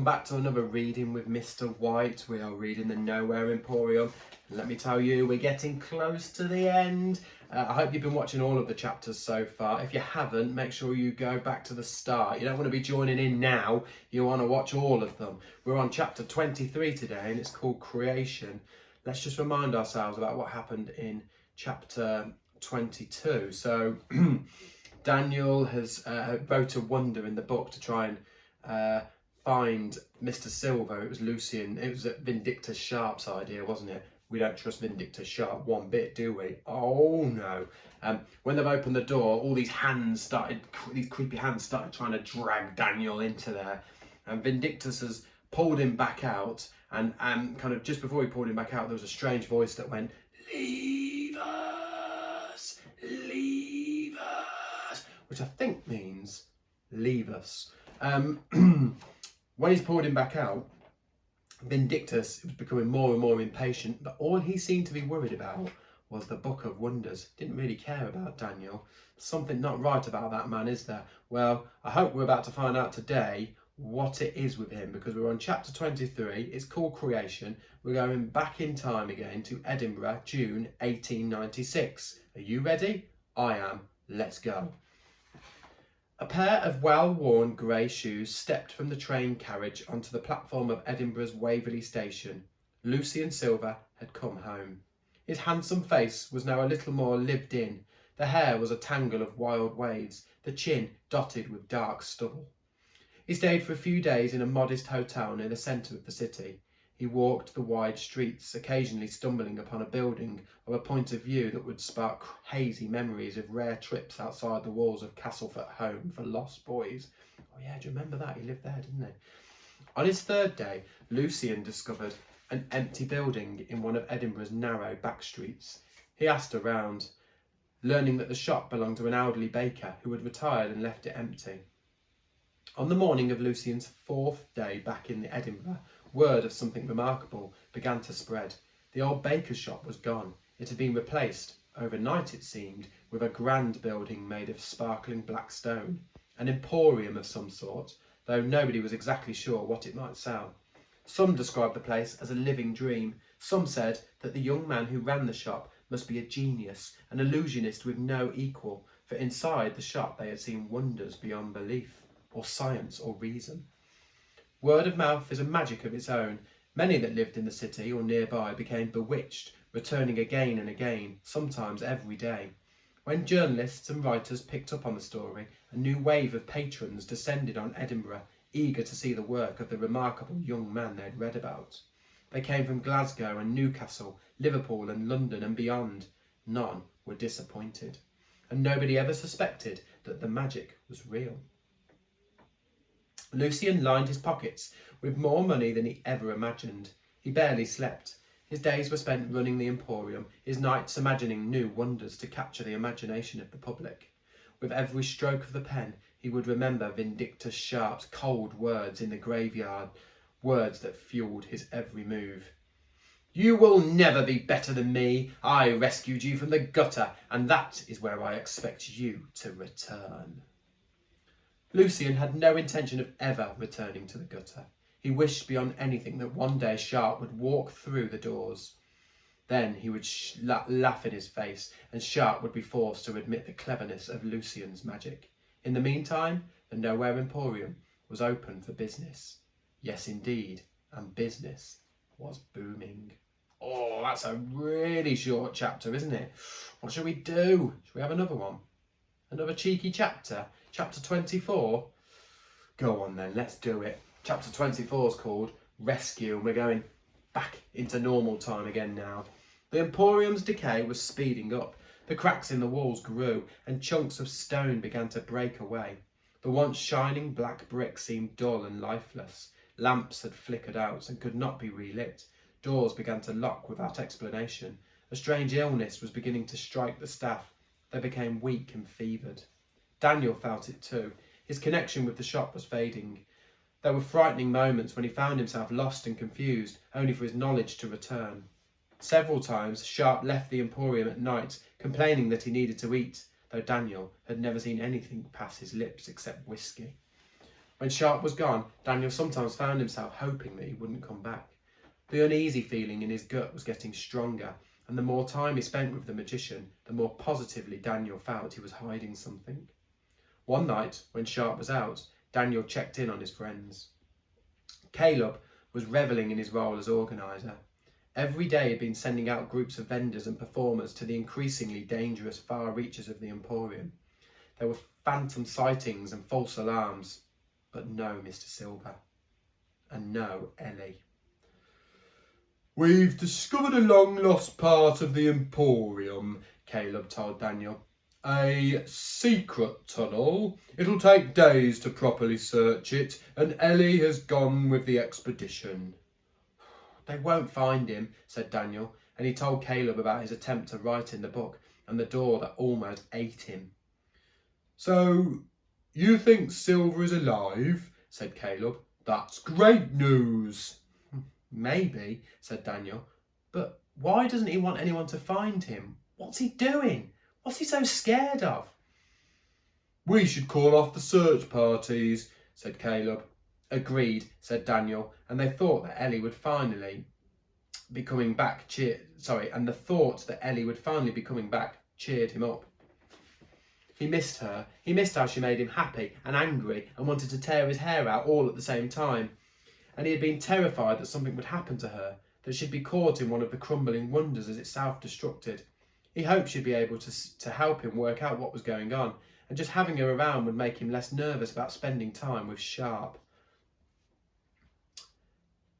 back to another reading with Mr. White. We are reading the Nowhere Emporium. And let me tell you, we're getting close to the end. I hope you've been watching all of the chapters so far. If you haven't, make sure you go back to the start. You don't want to be joining in now. You want to watch all of them. We're on chapter 23 today, and it's called Creation. Let's just remind ourselves about what happened in chapter 22. So Daniel has wrote a wonder in the book to try and find Mr. Silver. It was Lucian, it was Vindictus Sharp's idea, wasn't it? We don't trust Vindictus Sharp one bit, do we? Oh no. When they've opened the door, all these creepy hands started trying to drag Daniel into there. And Vindictus has pulled him back out, and kind of just before he pulled him back out, there was a strange voice that went, "Leave us, leave us," which I think means leave us. When he's pulled him back out, Vindictus was becoming more and more impatient, but all he seemed to be worried about was the Book of Wonders. Didn't really care about Daniel. Something not right about that man, is there? Well, I hope we're about to find out today what it is with him, because we're on chapter 23. It's called Creation. We're going back in time again to Edinburgh, June 1896. Are you ready? I am. Let's go. A pair of well-worn grey shoes stepped from the train carriage onto the platform of Edinburgh's Waverley Station. Lucian Silver had come home. His handsome face was now a little more lived in. The hair was a tangle of wild waves, the chin dotted with dark stubble. He stayed for a few days in a modest hotel near the centre of the city. He walked the wide streets, occasionally stumbling upon a building or a point of view that would spark hazy memories of rare trips outside the walls of Castleford Home for Lost Boys. Oh yeah, do you remember that? He lived there, didn't he? On his third day, Lucian discovered an empty building in one of Edinburgh's narrow back streets. He asked around, learning that the shop belonged to an elderly baker who had retired and left it empty. On the morning of Lucian's fourth day back in Edinburgh, word of something remarkable began to spread. The old baker's shop was gone. It had been replaced, overnight it seemed, with a grand building made of sparkling black stone, an emporium of some sort, though nobody was exactly sure what it might sell. Some described the place as a living dream. Some said that the young man who ran the shop must be a genius, an illusionist with no equal, for inside the shop they had seen wonders beyond belief, or science or reason. Word of mouth is a magic of its own. Many that lived in the city or nearby became bewitched, returning again and again, sometimes every day. When journalists and writers picked up on the story, a new wave of patrons descended on Edinburgh, eager to see the work of the remarkable young man they'd read about. They came from Glasgow and Newcastle, Liverpool and London and beyond. None were disappointed, and nobody ever suspected that the magic was real. Lucian lined his pockets with more money than he ever imagined. He barely slept. His days were spent running the Emporium, his nights imagining new wonders to capture the imagination of the public. With every stroke of the pen, he would remember Vindictus Sharp's cold words in the graveyard, words that fueled his every move. "You will never be better than me. I rescued you from the gutter, and that is where I expect you to return." Lucian had no intention of ever returning to the gutter. He wished beyond anything that one day Sharp would walk through the doors. Then he would laugh in his face, and Sharp would be forced to admit the cleverness of Lucian's magic. In the meantime, the Nowhere Emporium was open for business. Yes, indeed, and business was booming. Oh, that's a really short chapter, isn't it? What shall we do? Shall we have another one? Another cheeky chapter? Chapter 24? Go on then, let's do it. Chapter 24 is called Rescue, and we're going back into normal time again now. The Emporium's decay was speeding up. The cracks in the walls grew, and chunks of stone began to break away. The once shining black brick seemed dull and lifeless. Lamps had flickered out and could not be relit. Doors began to lock without explanation. A strange illness was beginning to strike the staff. They became weak and fevered. Daniel felt it too. His connection with the shop was fading. There were frightening moments when he found himself lost and confused, only for his knowledge to return. Several times Sharp left the Emporium at night, complaining that he needed to eat, though Daniel had never seen anything pass his lips except whiskey. When Sharp was gone, Daniel sometimes found himself hoping that he wouldn't come back. The uneasy feeling in his gut was getting stronger, and the more time he spent with the magician, the more positively Daniel felt he was hiding something. One night, when Sharp was out, Daniel checked in on his friends. Caleb was revelling in his role as organiser. Every day he'd been sending out groups of vendors and performers to the increasingly dangerous far reaches of the Emporium. There were phantom sightings and false alarms, but no Mr. Silver, and no Ellie. "We've discovered a long-lost part of the Emporium," Caleb told Daniel. "A secret tunnel. It'll take days to properly search it, and Ellie has gone with the expedition." "They won't find him," said Daniel, and he told Caleb about his attempt to write in the book and the door that almost ate him. "So, you think Silver is alive?" said Caleb. "That's great news." "Maybe," said Daniel, "but why doesn't he want anyone to find him? What's he doing? What's he so scared of?" "We should call off the search parties," said Caleb. "Agreed," said Daniel, and they thought that Ellie would finally be coming back. And the thought that Ellie would finally be coming back cheered him up. He missed her. He missed how she made him happy and angry and wanted to tear his hair out all at the same time. And he had been terrified that something would happen to her, that she'd be caught in one of the crumbling wonders as it self-destructed. He hoped she'd be able to help him work out what was going on, and just having her around would make him less nervous about spending time with Sharp.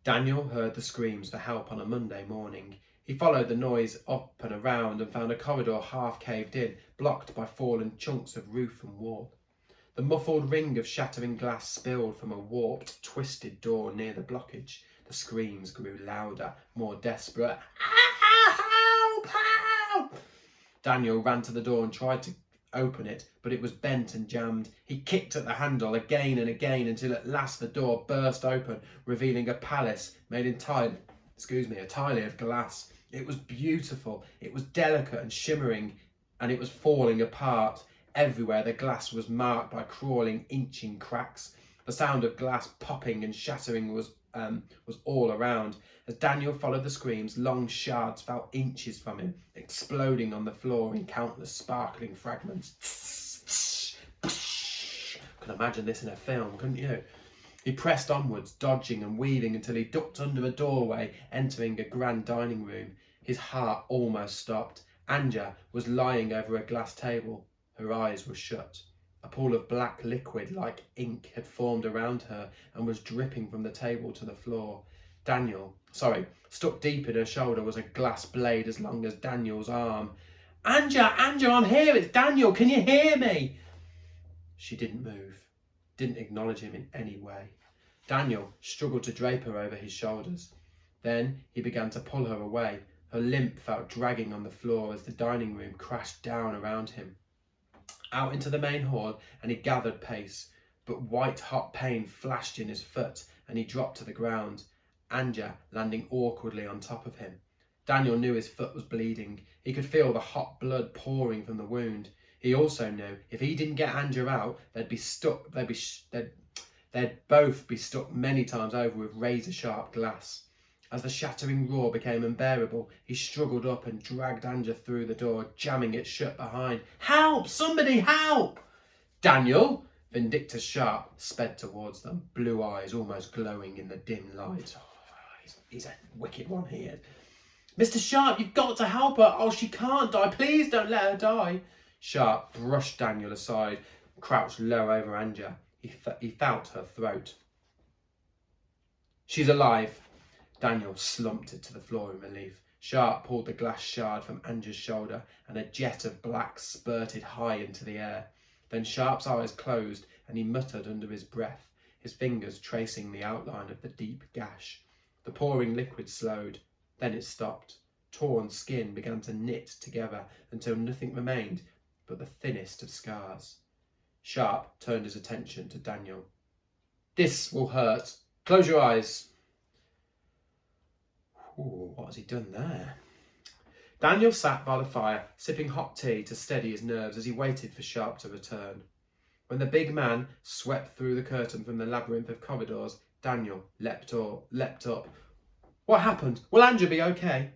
Daniel heard the screams for help on a Monday morning. He followed the noise up and around and found a corridor half caved in, blocked by fallen chunks of roof and wall. The muffled ring of shattering glass spilled from a warped, twisted door near the blockage. The screams grew louder, more desperate. "Help! Help!" Daniel ran to the door and tried to open it, but it was bent and jammed. He kicked at the handle again and again until at last the door burst open, revealing a palace made entirely of glass. It was beautiful, it was delicate and shimmering, and it was falling apart. Everywhere the glass was marked by crawling, inching cracks. The sound of glass popping and shattering was all around. As Daniel followed the screams, long shards fell inches from him, exploding on the floor in countless sparkling fragments. Could imagine this in a film, couldn't you? He pressed onwards, dodging and weaving until he ducked under a doorway, entering a grand dining room. His heart almost stopped. Anja was lying over a glass table. Her eyes were shut. A pool of black liquid like ink had formed around her and was dripping from the table to the floor. Stuck deep in her shoulder was a glass blade as long as Daniel's arm. Anja, I'm here, it's Daniel, can you hear me?" She didn't move, didn't acknowledge him in any way. Daniel struggled to drape her over his shoulders. Then he began to pull her away. Her limp felt dragging on the floor as the dining room crashed down around him. Out into the main hall, and he gathered pace, but white-hot pain flashed in his foot, and he dropped to the ground, Anja landing awkwardly on top of him. Daniel knew his foot was bleeding. He could feel the hot blood pouring from the wound. He also knew if he didn't get Anja out, they'd both be stuck many times over with razor-sharp glass. As the shattering roar became unbearable, he struggled up and dragged Anja through the door, jamming it shut behind. "Help! Somebody help!" "Daniel!" Vindictus Sharp sped towards them, blue eyes almost glowing in the dim light. He's a wicked one, he is. "Mr. Sharp, you've got to help her. Oh, she can't die. Please don't let her die." Sharp brushed Daniel aside, crouched low over Anja. He felt her throat. "She's alive." Daniel slumped it to the floor in relief. Sharp pulled the glass shard from Anja's shoulder, and a jet of black spurted high into the air. Then Sharp's eyes closed, and he muttered under his breath, his fingers tracing the outline of the deep gash. The pouring liquid slowed. Then it stopped. Torn skin began to knit together until nothing remained but the thinnest of scars. Sharp turned his attention to Daniel. "This will hurt. Close your eyes." Ooh, what has he done there? Daniel sat by the fire, sipping hot tea to steady his nerves as he waited for Sharp to return. When the big man swept through the curtain from the labyrinth of corridors, Daniel leapt up. What happened? Will Andrew be okay?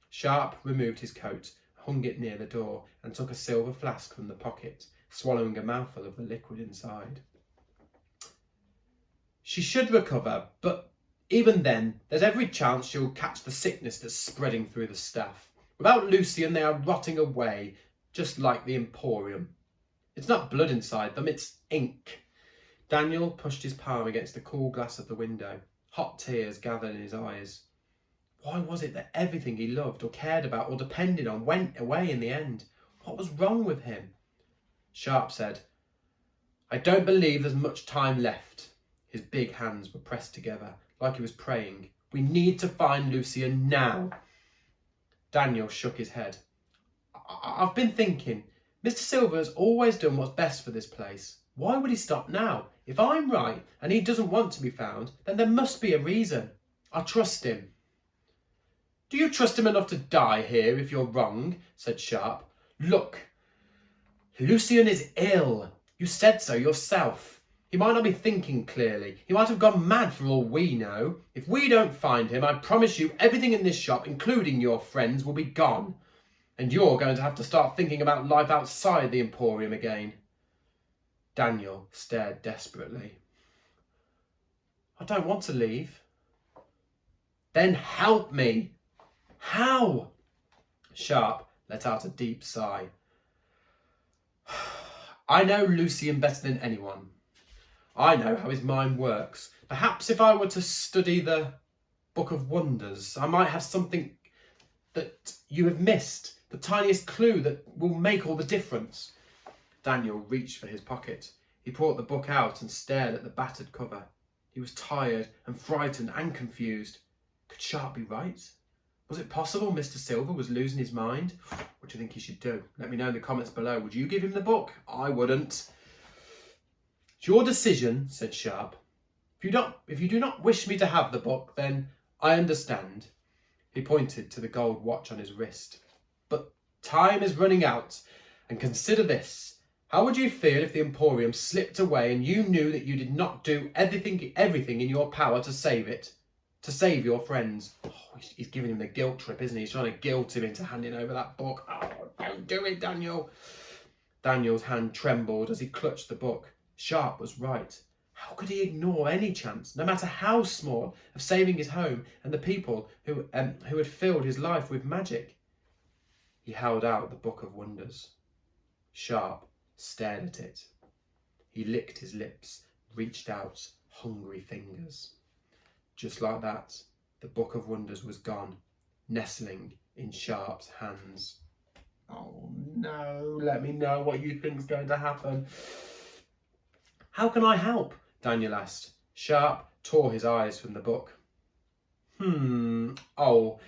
Sharp removed his coat, hung it near the door, and took a silver flask from the pocket, swallowing a mouthful of the liquid inside. She should recover, but even then, there's every chance she'll catch the sickness that's spreading through the staff. Without Lucian, they are rotting away, just like the Emporium. It's not blood inside them, it's ink. Daniel pushed his palm against the cool glass of the window. Hot tears gathered in his eyes. Why was it that everything he loved or cared about or depended on went away in the end? What was wrong with him? Sharp said, I don't believe there's much time left. His big hands were pressed together, like he was praying. We need to find Lucian now. Daniel shook his head. I've been thinking. Mr. Silver's always done what's best for this place. Why would he stop now? If I'm right and he doesn't want to be found, then there must be a reason. I trust him. Do you trust him enough to die here if you're wrong? Said Sharp. Look, Lucian is ill. You said so yourself. He might not be thinking clearly. He might have gone mad for all we know. If we don't find him, I promise you everything in this shop, including your friends, will be gone. And you're going to have to start thinking about life outside the Emporium again. Daniel stared desperately. I don't want to leave. Then help me. How? Sharp let out a deep sigh. I know Lucian better than anyone. I know how his mind works. Perhaps if I were to study the Book of Wonders, I might have something that you have missed. The tiniest clue that will make all the difference. Daniel reached for his pocket. He brought the book out and stared at the battered cover. He was tired and frightened and confused. Could Sharp be right? Was it possible Mr. Silver was losing his mind? What do you think he should do? Let me know in the comments below. Would you give him the book? I wouldn't. It's your decision, said Sharp. If you do not wish me to have the book, then I understand. He pointed to the gold watch on his wrist. But time is running out, and consider this. How would you feel if the Emporium slipped away and you knew that you did not do everything in your power to save it? To save your friends? Oh, he's giving him the guilt trip, isn't he? He's trying to guilt him into handing over that book. Oh, don't do it, Daniel. Daniel's hand trembled as he clutched the book. Sharp was right. How could he ignore any chance, no matter how small, of saving his home and the people who had filled his life with magic? He held out the Book of Wonders. Sharp stared at it. He licked his lips, reached out hungry fingers. Just like that, the Book of Wonders was gone, nestling in Sharp's hands. Oh no, let me know what you think's going to happen. How can I help? Daniel asked. Sharp tore his eyes from the book. Oh,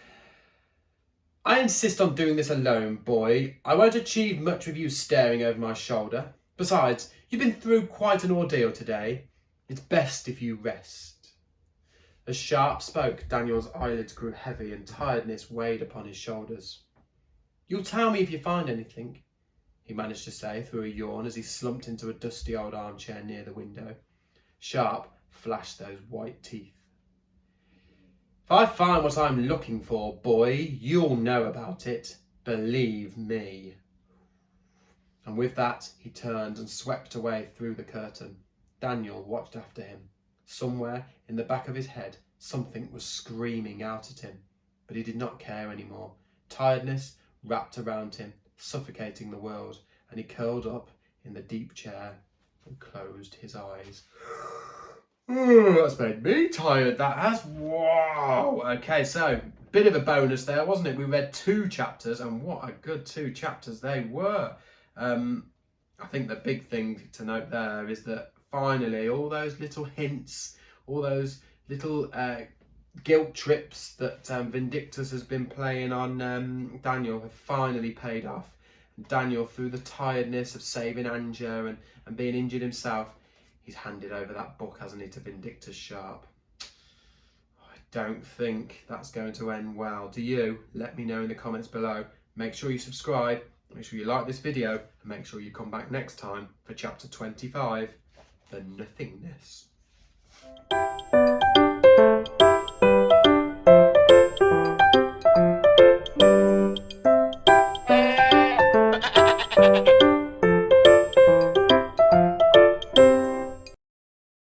I insist on doing this alone, boy. I won't achieve much with you staring over my shoulder. Besides, you've been through quite an ordeal today. It's best if you rest. As Sharp spoke, Daniel's eyelids grew heavy and tiredness weighed upon his shoulders. You'll tell me if you find anything, he managed to say through a yawn as he slumped into a dusty old armchair near the window. Sharp flashed those white teeth. If I find what I'm looking for, boy, you'll know about it. Believe me. And with that, he turned and swept away through the curtain. Daniel watched after him. Somewhere in the back of his head, something was screaming out at him, but he did not care anymore. Tiredness wrapped around him, suffocating the world, and he curled up in the deep chair and closed his eyes. That's made me tired, that has. Wow. Okay, so bit of a bonus there, wasn't it? We read 2 chapters, and what a good 2 chapters they were. I think the big thing to note there is that finally all those little hints, all those little guilt trips that Vindictus has been playing on Daniel have finally paid off. And Daniel, through the tiredness of saving Anja and being injured himself, he's handed over that book, hasn't he, to Vindictus Sharp. I don't think that's going to end well. Do you? Let me know in the comments below. Make sure you subscribe Make sure you like this video and make sure you come back next time for chapter 25, The Nothingness.